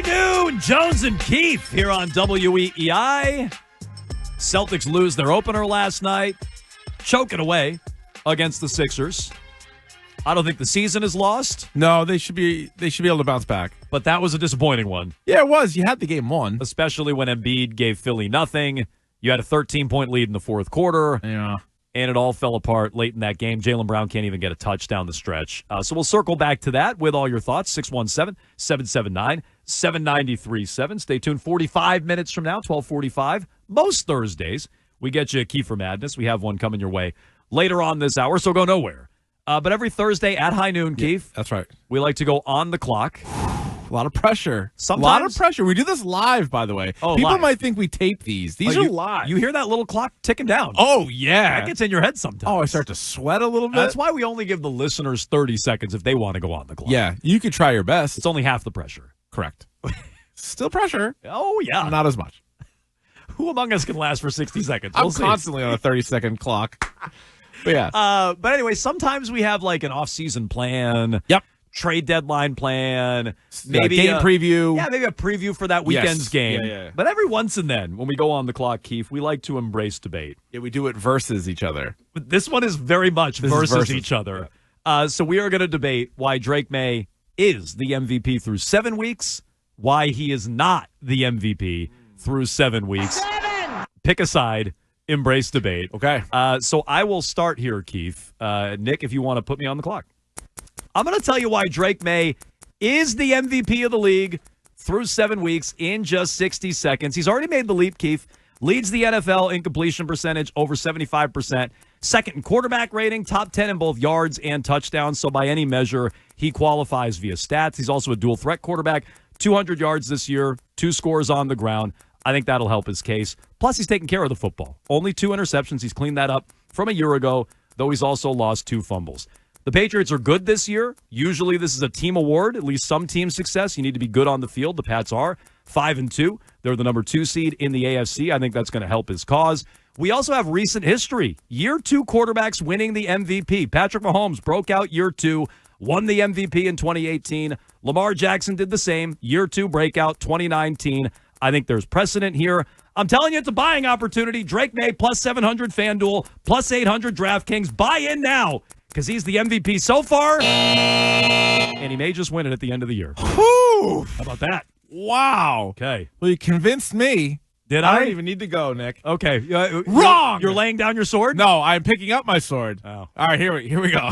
afternoon, Jones and Keefe here on WEEI. Celtics lose their opener last night, choking away against the Sixers. I don't think the season is lost. No, they should be able to bounce back. But that was a disappointing one. Yeah, it was. You had the game won. Especially when Embiid gave Philly nothing. You had a 13-point lead in the fourth quarter. Yeah. And it all fell apart late in that game. Jaylen Brown can't even get a touch down the stretch. So we'll circle back to that with all your thoughts. 617-779-7937. Stay tuned. 45 minutes from now, 12:45. Most Thursdays, we get you a Kiefer Madness. We have one coming your way later on this hour, so go nowhere. But every Thursday at high noon, Keefe. That's right. We like to go on the clock. A lot of pressure. Sometimes. A lot of pressure. We do this live, by the way. Oh, People live. might think we tape these. These are live. You hear that little clock ticking down. Oh, yeah. That gets in your head sometimes. Oh, I start to sweat a little bit. That's why we only give the listeners 30 seconds if they want to go on the clock. Yeah, you could try your best. It's only half the pressure. Correct. Still pressure. Oh, yeah. Not as much. Who among us can last for 60 seconds? I'm constantly on a 30-second clock. But yeah. But anyway, sometimes we have like an off-season plan. Yep. Trade deadline plan. Maybe game preview. Yeah, maybe a preview for that weekend's game. Yeah. But every once and then, when we go on the clock, Keith, we like to embrace debate. Yeah, we do it versus each other. But this one is very much versus each other. Yeah. So we are going to debate why Drake Maye is the MVP through 7 weeks, why he is not the MVP through 7 weeks. Pick a side. Embrace debate. Okay. So I will start here, Keith. Nick, if you want to put me on the clock. I'm going to tell you why Drake Maye is the MVP of the league through 7 weeks in just 60 seconds. He's already made the leap, Keith. Leads the NFL in completion percentage over 75%. Second in quarterback rating, top 10 in both yards and touchdowns. So by any measure, he qualifies via stats. He's also a dual threat quarterback. 200 yards this year, 2 scores on the ground. I think that'll help his case. Plus, he's taking care of the football. Only 2 interceptions. He's cleaned that up from a year ago, though he's also lost 2 fumbles. The Patriots are good this year. Usually this is a team award, at least some team success. You need to be good on the field. The Pats are 5-2. They're the number 2 seed in the AFC. I think that's going to help his cause. We also have recent history. Year 2 quarterbacks winning the MVP. Patrick Mahomes broke out year 2, won the MVP in 2018. Lamar Jackson did the same. Year 2 breakout, 2019. I think there's precedent here. I'm telling you, it's a buying opportunity. Drake Maye plus 700 FanDuel, plus 800 DraftKings. Buy in now because he's the MVP so far, and he may just win it at the end of the year. Whew. How about that? Wow. Okay. Well, you convinced me. Did I I? don't even need to go, Nick. Okay. Wrong! You're laying down your sword? No, I'm picking up my sword. Oh. All right, here we go.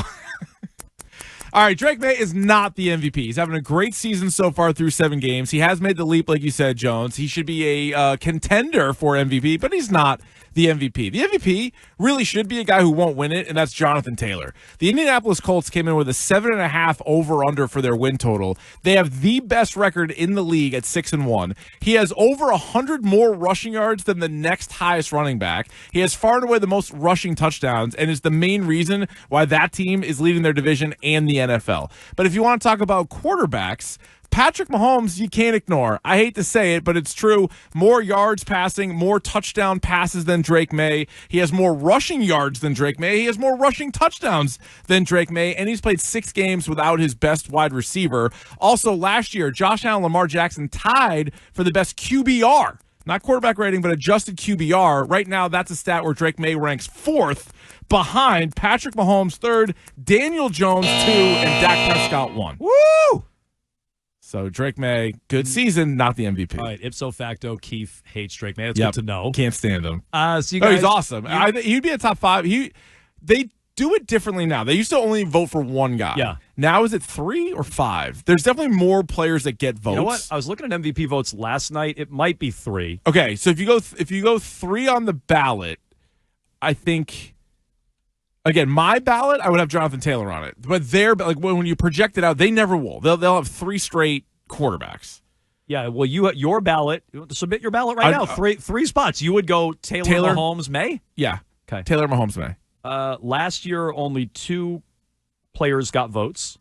All right, Drake Maye is not the MVP. He's having a great season so far through 7 games. He has made the leap, like you said, Jones. He should be a contender for MVP, but he's not the MVP. The MVP really should be a guy who won't win it, and that's Jonathan Taylor. The Indianapolis Colts came in with a 7.5 over-under for their win total. They have the best record in the league at 6-1. He has over 100 more rushing yards than the next highest running back. He has far and away the most rushing touchdowns, and is the main reason why that team is leading their division and the NFL. But if you want to talk about quarterbacks, Patrick Mahomes, you can't ignore. I hate to say it, but it's true. More yards passing, more touchdown passes than Drake Maye. He has more rushing yards than Drake Maye. He has more rushing touchdowns than Drake Maye, and he's played 6 games without his best wide receiver. Also, last year, Josh Allen and Lamar Jackson tied for the best QBR. Not quarterback rating, but adjusted QBR. Right now, that's a stat where Drake Maye ranks 4th behind Patrick Mahomes 3rd, Daniel Jones 2, and Dak Prescott 1. Woo! So Drake Maye, good season, not the MVP. All right, ipso facto, Keith hates Drake Maye. That's good to know. Can't stand him. So you guys, he's awesome. He'd be a top 5. They do it differently now. They used to only vote for one guy. Yeah. Now is it 3 or 5? There's definitely more players that get votes. You know what? I was looking at MVP votes last night. It might be 3. Okay, so if you go 3 on the ballot, I think. Again, my ballot, I would have Jonathan Taylor on it. But when you project it out, they never will. They'll have 3 straight quarterbacks. Yeah, well, your ballot. Submit your ballot right now. Three spots. You would go Taylor Mahomes, Maye? Yeah. Okay. Taylor Mahomes, Maye. Last year, only 2 players got votes.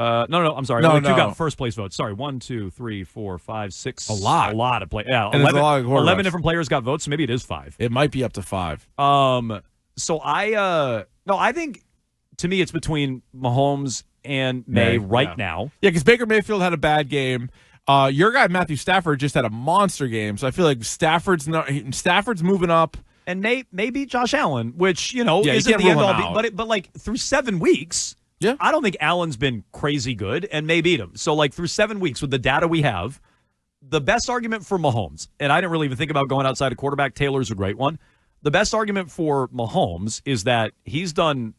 No, I'm sorry. No, only 2 got first place votes. Sorry, 1, 2, 3, 4, 5, 6. A lot of players. Yeah, and 11 different players got votes, so maybe it is 5. It might be up to 5. So I think to me it's between Mahomes and Maye now. Yeah, because Baker Mayfield had a bad game. Your guy Matthew Stafford just had a monster game, so I feel like Stafford's moving up. And maybe Josh Allen, which, isn't the end all. But like through 7 weeks, I don't think Allen's been crazy good and may beat him. So like through 7 weeks with the data we have, the best argument for Mahomes, and I didn't really even think about going outside of quarterback. Taylor's a great one. The best argument for Mahomes is that he's done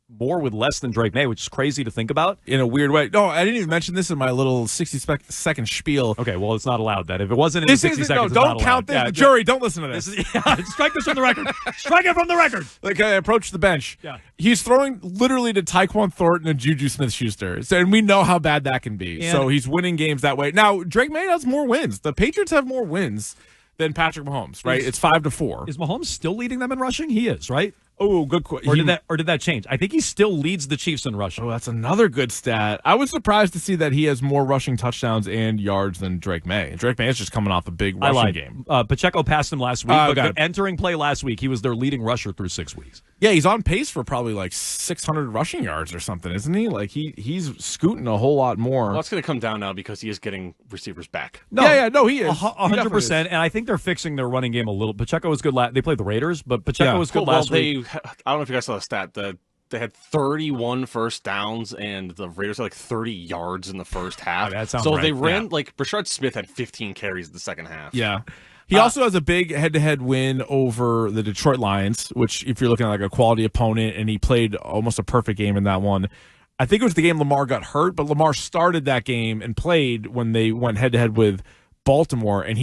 more with less than Drake May, which is crazy to think about. In a weird way. No, I didn't even mention this in my little 60-second spiel. Okay, well, it's not allowed then. If it wasn't in the 60 seconds, no, don't count this. The jury, don't listen to this. Strike this from the record. Strike it from the record. Like, I approach the bench. Yeah. He's throwing literally to Tyquan Thornton and Juju Smith-Schuster. So, and we know how bad that can be. And so he's winning games that way. Now, Drake May has more wins. The Patriots have more wins than Patrick Mahomes, right? It's 5-4. Is Mahomes still leading them in rushing? He is, right? Oh, good question. Or did that change? I think he still leads the Chiefs in rushing. Oh, that's another good stat. I was surprised to see that he has more rushing touchdowns and yards than Drake May. Drake May is just coming off a big rushing game. Pacheco passed him last week, but entering play last week, he was their leading rusher through 6 weeks. Yeah, he's on pace for probably like 600 rushing yards or something, isn't he? Like he's scooting a whole lot more. Well, that's going to come down now because he is getting receivers back. No, he is 100%. And I think they're fixing their running game a little. Pacheco was good. They played the Raiders, but Pacheco was good last week. I don't know if you guys saw the stat. They had 31 first downs, and the Raiders had like 30 yards in the first half. That sounds so right. they ran like Brashard Smith had 15 carries in the second half. Yeah. He also has a big head-to-head win over the Detroit Lions, which if you're looking at like a quality opponent, and he played almost a perfect game in that one. I think it was the game Lamar got hurt, but Lamar started that game and played when they went head-to-head with Baltimore, and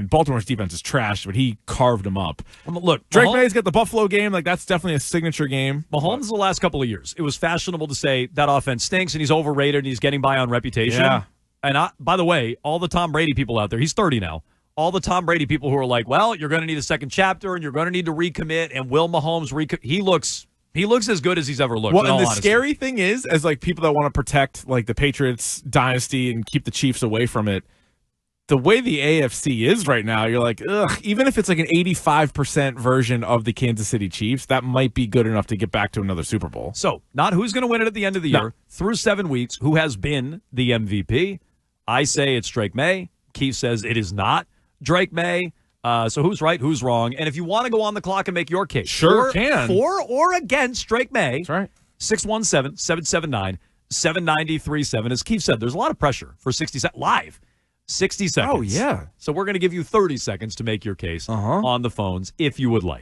Baltimore's defense is trash, but he carved him up. Look, Drake May's got the Buffalo game. Like, that's definitely a signature game. Mahomes the last couple of years, it was fashionable to say that offense stinks and he's overrated and he's getting by on reputation. Yeah. And by the way, all the Tom Brady people out there, he's 30 now. All the Tom Brady people who are like, well, you're going to need a second chapter and you're going to need to recommit, and will Mahomes recommit? He looks as good as he's ever looked. Well, and the scary thing is, as like people that want to protect like the Patriots dynasty and keep the Chiefs away from it, the way the AFC is right now, you're like, ugh, even if it's like an 85% version of the Kansas City Chiefs, that might be good enough to get back to another Super Bowl. So, not who's going to win it at the end of the year. Through 7 weeks, who has been the MVP? I say it's Drake May. Keefe says it is not Drake May. So who's right, who's wrong? And if you want to go on the clock and make your case, can. For or against Drake May, that's right. 617-779-7937. As Keefe said, there's a lot of pressure for 60 seconds live. 60 seconds. Oh, yeah. So we're going to give you 30 seconds to make your case on the phones if you would like.